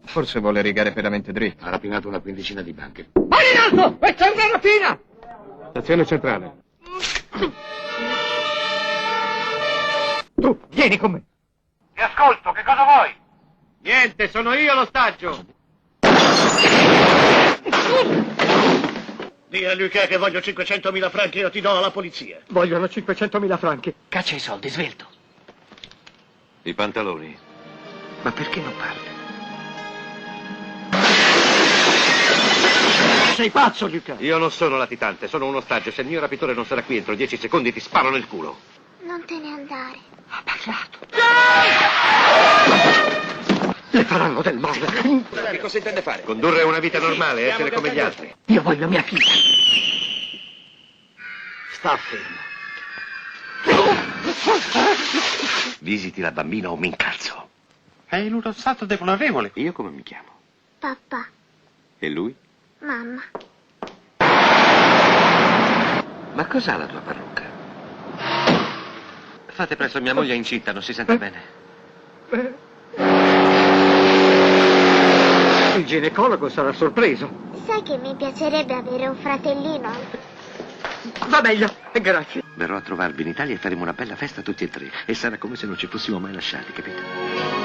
Forse vuole rigare pedamente dritto. Ha rapinato una quindicina di banche. Mani in alto! Questa è una rapina! Stazione centrale. Tu, vieni con me. Ti ascolto, che cosa vuoi? Niente, sono io l'ostaggio. Dì a Luca che voglio 500.000 franchi e io ti do alla polizia. Vogliono 500.000 franchi. Caccia i soldi, svelto. I pantaloni. Ma perché non parli? Sei pazzo, Luca! Io non sono latitante, sono un ostaggio. Se il mio rapitore non sarà qui entro 10 secondi ti sparo nel culo. Non te ne andare. Ha parlato. Le faranno del male. Che cosa intende fare? Condurre una vita normale, essere come gli altri. Io voglio mia figlia. Sta fermo. Visiti la bambina o mi incalzo. È in uno stato deploravole. Io come mi chiamo? Papà, E lui? mamma. Ma cos'ha la tua parrucca? Fate presto, mia moglie è incinta, non si sente bene. Il ginecologo sarà sorpreso. Sai che mi piacerebbe avere un fratellino? Va meglio, grazie. Verrò a trovarvi in Italia e faremo una bella festa tutti e tre. E sarà come se non ci fossimo mai lasciati, capito?